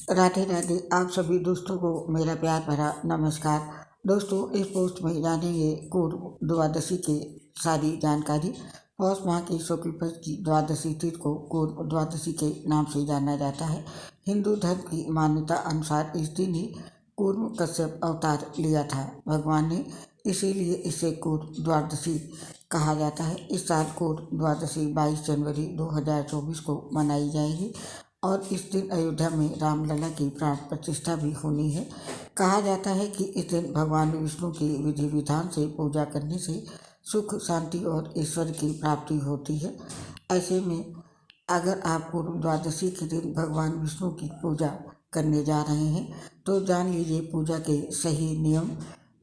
राधे राधे। आप सभी दोस्तों को मेरा प्यार भरा नमस्कार। दोस्तों, इस पोस्ट में जानेंगे पूर्व द्वादशी की सारी जानकारी। पौष माह की शुक्ल पक्ष की द्वादशी तिथि को पूर्व द्वादशी के नाम से जाना जाता है। हिंदू धर्म की मान्यता अनुसार इस दिन ही पूर्व कश्यप अवतार लिया था भगवान ने, इसीलिए इसे पूर्व द्वादशी कहा जाता है। इस साल पूर्व द्वादशी 22 जनवरी 2024 को मनाई जाएगी और इस दिन अयोध्या में रामलला की प्राण प्रतिष्ठा भी होनी है। कहा जाता है कि इस दिन भगवान विष्णु की विधि विधान से पूजा करने से सुख, शांति और ईश्वर की प्राप्ति होती है। ऐसे में अगर आप पूर्व द्वादशी के दिन भगवान विष्णु की पूजा करने जा रहे हैं तो जान लीजिए पूजा के सही नियम,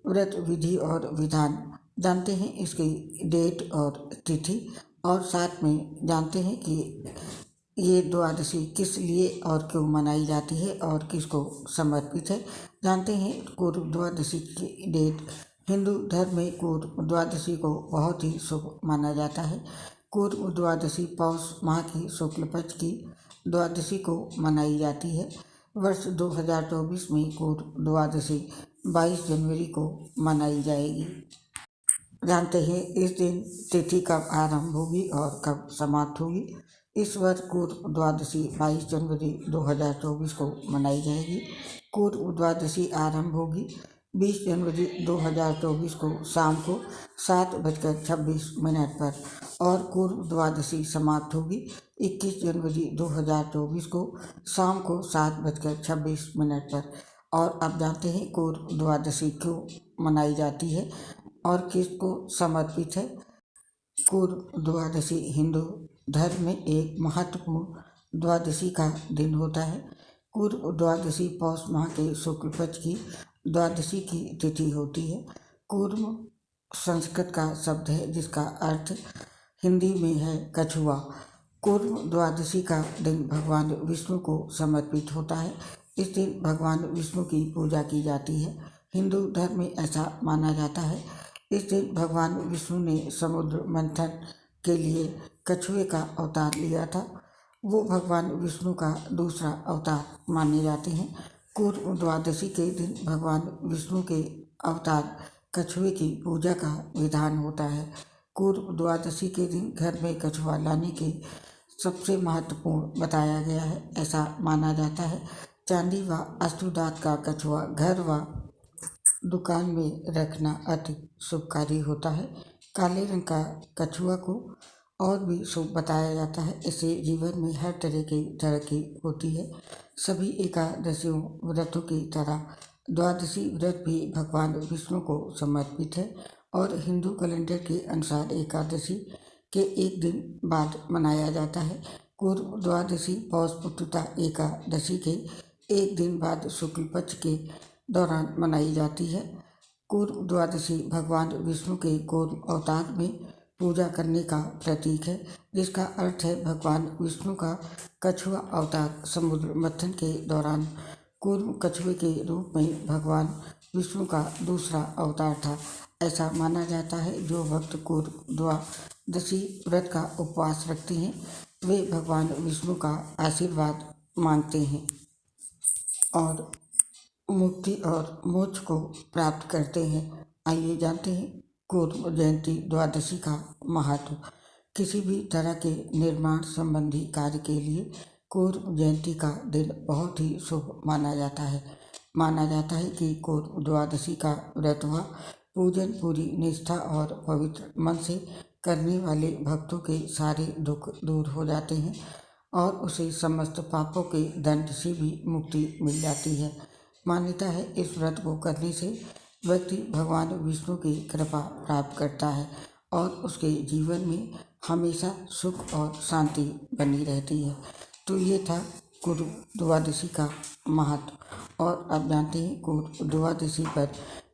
व्रत विधि और विधान जानते हैं, इसकी डेट और तिथि, और साथ में जानते हैं कि ये द्वादशी किस लिए और क्यों मनाई जाती है और किसको समर्पित है। जानते हैं पूर्व द्वादशी की डेट। हिंदू धर्म में पूर्व द्वादशी को बहुत ही शुभ माना जाता है। पूर्व द्वादशी पौष माह की शुक्ल पक्ष की द्वादशी को मनाई जाती है। वर्ष 2024 में पूर्व द्वादशी 22 जनवरी को मनाई जाएगी। जानते हैं इस दिन तिथि कब आरंभ होगी और कब समाप्त होगी। इस वर्ष पूर्व द्वादशी 22 जनवरी 2024 को मनाई जाएगी। पूर्व द्वादशी आरंभ होगी 20 जनवरी 2024 को शाम को 7:26 पर और पूर्व द्वादशी समाप्त होगी 21 जनवरी 2024 को शाम को 7:26 पर। और अब जानते हैं पूर्व द्वादशी क्यों मनाई जाती है और किसको समर्पित है। पूर्व द्वादशी हिंदू धर्म में एक महत्वपूर्ण द्वादशी का दिन होता है। पूर्व द्वादशी पौष माह के शुक्ल पक्ष की द्वादशी की तिथि होती है। पूर्व संस्कृत का शब्द है जिसका अर्थ हिंदी में है कछुआ। पूर्व द्वादशी का दिन भगवान विष्णु को समर्पित होता है। इस दिन भगवान विष्णु की पूजा की जाती है। हिंदू धर्म में ऐसा माना जाता है इस दिन भगवान विष्णु ने समुद्र मंथन के लिए कछुए का अवतार लिया था। वो भगवान विष्णु का दूसरा अवतार माने जाते हैं। पूर्व द्वादशी के दिन भगवान विष्णु के अवतार कछुए की पूजा का विधान होता है। पूर्व द्वादशी के दिन घर में कछुआ लाने के सबसे महत्वपूर्ण बताया गया है। ऐसा माना जाता है चांदी व अष्टधातु का कछुआ घर व दुकान में रखना अति शुभकारी होता है। काले रंग का कछुआ को और भी शुभ बताया जाता है। इससे जीवन में हर तरह की तरक्की होती है। सभी एकादशियों व्रतों की तरह द्वादशी व्रत भी भगवान विष्णु को समर्पित है और हिंदू कैलेंडर के अनुसार एकादशी के एक दिन बाद मनाया जाता है। पूर्व द्वादशी पौष पुत्रता एकादशी के एक दिन बाद शुक्ल पक्ष के दौरान मनाई जाती है। पूर्व द्वादशी भगवान विष्णु के कूर्म अवतार में पूजा करने का प्रतीक है, जिसका अर्थ है भगवान विष्णु का कछुआ अवतार समुद्र मंथन के दौरान कूर्म कछुए के रूप में भगवान विष्णु का दूसरा अवतार था। ऐसा माना जाता है जो भक्त पूर्व द्वादशी व्रत का उपवास रखते हैं वे भगवान विष्णु का आशीर्वाद मांगते हैं और मुक्ति और मोक्ष को प्राप्त करते हैं। आइए जानते हैं कूर्म जयंती द्वादशी का महत्व। किसी भी तरह के निर्माण संबंधी कार्य के लिए कूर्म जयंती का दिन बहुत ही शुभ माना जाता है। माना जाता है कि कूर्म द्वादशी का व्रत व पूजन पूरी निष्ठा और पवित्र मन से करने वाले भक्तों के सारे दुख दूर हो जाते हैं और उसे समस्त पापों के दंड से भी मुक्ति मिल जाती है। मान्यता है इस व्रत को करने से व्यक्ति भगवान विष्णु की कृपा प्राप्त करता है और उसके जीवन में हमेशा सुख और शांति बनी रहती है। तो ये था गुरु द्वादशी का महत्व। और अब जानते हैं गुरु द्वादशी पर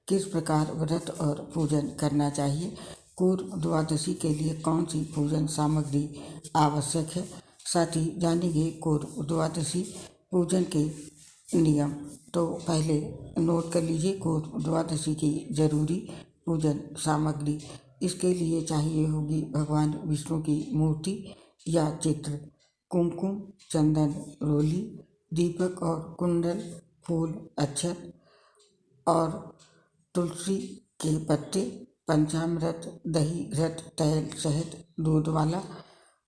किस प्रकार व्रत और पूजन करना चाहिए। गुरु द्वादशी के लिए कौन सी पूजन सामग्री आवश्यक है, साथ ही जानेंगे गुरु द्वादशी पूजन के नियम। तो पहले नोट कर लीजिए गुरु द्वादशी की जरूरी पूजन सामग्री। इसके लिए चाहिए होगी भगवान विष्णु की मूर्ति या चित्र, कुमकुम, चंदन, रोली, दीपक और कुंडल, फूल, अक्षत और तुलसी के पत्ते, पंचामृत, दही, घृत, तेल, शहद, दूध वाला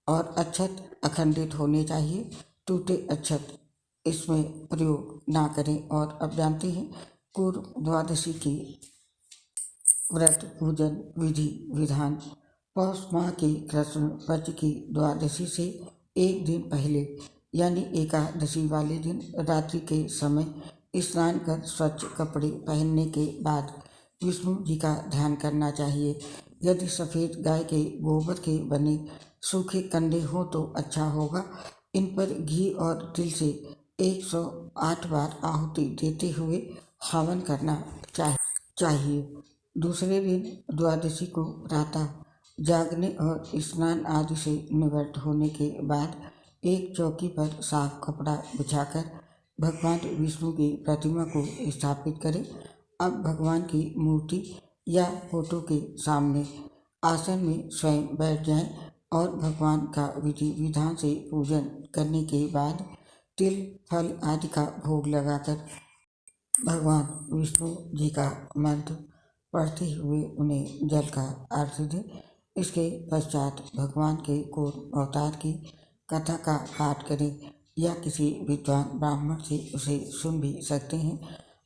और अक्षत अखंडित होने चाहिए। टूटे अक्षत इसमें प्रयोग ना करें। और अब जानते हैं पूर्व द्वादशी की व्रत पूजन विधि विधान। पौष माह के कृष्ण पक्ष की द्वादशी से एक दिन पहले यानी एकादशी वाले दिन रात्रि के समय स्नान कर स्वच्छ कपड़े पहनने के बाद विष्णु जी का ध्यान करना चाहिए। यदि सफ़ेद गाय के गोबर के बने सूखे कंडे हो तो अच्छा होगा। इन पर घी और तिल से 108 बार आहुति देते हुए हवन करना चाहिए। दूसरे दिन द्वादशी को प्रातः जागने और स्नान आदि से निवृत्त होने के बाद एक चौकी पर साफ कपड़ा बिछाकर भगवान विष्णु की प्रतिमा को स्थापित करें। अब भगवान की मूर्ति या फोटो के सामने आसन में स्वयं बैठ जाएं और भगवान का विधि विधान से पूजन करने के बाद तिल, फल आदि का भोग लगाकर भगवान विष्णु जी का मंत्र पढ़ते हुए उन्हें जल का अर्घ्य दें। इसके पश्चात भगवान के कूर्म अवतार की कथा का पाठ करें या किसी विद्वान ब्राह्मण से उसे सुन भी सकते हैं।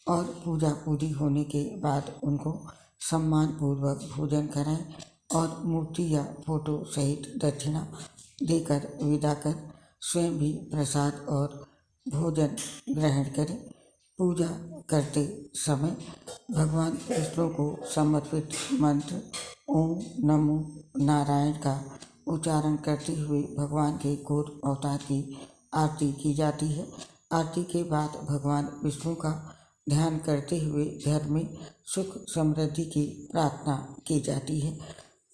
और पूजा पूरी होने के बाद उनको सम्मान पूर्वक भोजन कराएं और मूर्ति या फोटो सहित दक्षिणा देकर विदा कर स्वयं भी प्रसाद और भोजन ग्रहण करें। पूजा करते समय भगवान विष्णु को समर्पित मंत्र ओम नमो नारायण का उच्चारण करते हुए भगवान के कूर्म अवतार की आरती की जाती है। आरती के बाद भगवान विष्णु का ध्यान करते हुए घर में सुख समृद्धि की प्रार्थना की जाती है।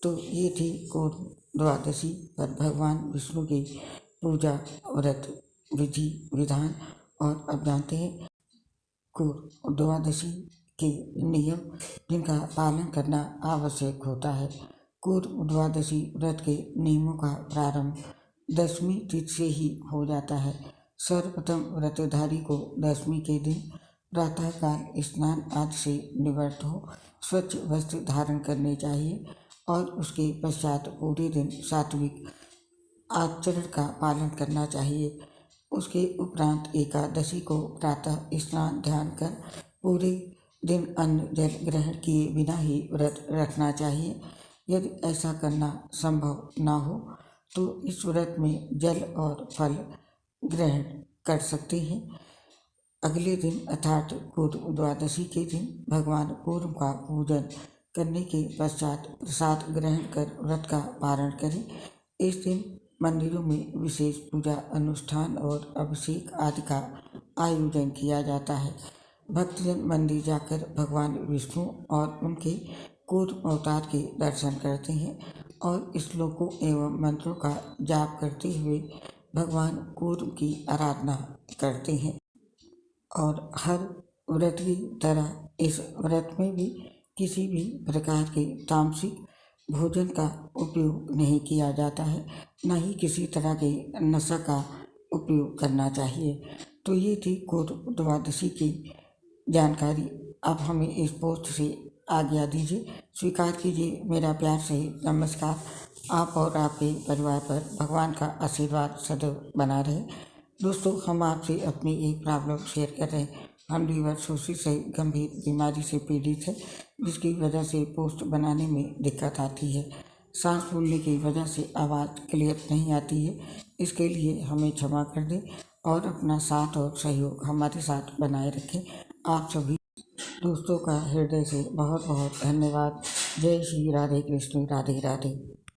तो ये थी कूर्म द्वादशी पर भगवान विष्णु की पूजा व्रत विधि विधान। और अब जानते हैं कूर्म द्वादशी के नियम जिनका पालन करना आवश्यक होता है। कूर्म द्वादशी व्रत के नियमों का प्रारंभ दशमी तिथि से ही हो जाता है। सर्वप्रथम व्रतधारी को दशमी के दिन प्रातःकाल स्नान आदि से निवृत्त हो स्वच्छ वस्त्र धारण करने चाहिए और उसके पश्चात पूरे दिन सात्विक आचरण का पालन करना चाहिए। उसके उपरांत एकादशी को प्रातः स्नान ध्यान कर पूरे दिन अन्न जल ग्रहण किए बिना ही व्रत रखना चाहिए। यदि ऐसा करना संभव न हो तो इस व्रत में जल और फल ग्रहण कर सकते हैं। अगले दिन अर्थात कूर्म द्वादशी के दिन भगवान कूर्म का पूजन करने के पश्चात प्रसाद ग्रहण कर व्रत का पारण करें। इस दिन मंदिरों में विशेष पूजा अनुष्ठान और अभिषेक आदि का आयोजन किया जाता है। भक्तजन मंदिर जाकर भगवान विष्णु और उनके कूर्म अवतार के दर्शन करते हैं और श्लोकों एवं मंत्रों का जाप करते हुए भगवान कूर्म की आराधना करते हैं। और हर व्रत की तरह इस व्रत में भी किसी भी प्रकार के तामसिक भोजन का उपयोग नहीं किया जाता है, न ही किसी तरह के नशा का उपयोग करना चाहिए। तो ये थी कूर्म द्वादशी की जानकारी। अब हमें इस पोस्ट से आज्ञा दीजिए, स्वीकार कीजिए मेरा प्यार से नमस्कार। आप और आपके परिवार पर भगवान का आशीर्वाद सदैव बना रहे। दोस्तों, हम आपसे अपनी एक प्रॉब्लम शेयर कर रहे हैं। हम लीवर से गंभीर बीमारी से पीड़ित है, जिसकी वजह से पोस्ट बनाने में दिक्कत आती है। सांस फूलने की वजह से आवाज़ क्लियर नहीं आती है। इसके लिए हमें क्षमा कर दें और अपना साथ और सहयोग हमारे साथ बनाए रखें। आप सभी दोस्तों का हृदय से बहुत बहुत धन्यवाद। जय श्री राधे कृष्ण, राधे राधे।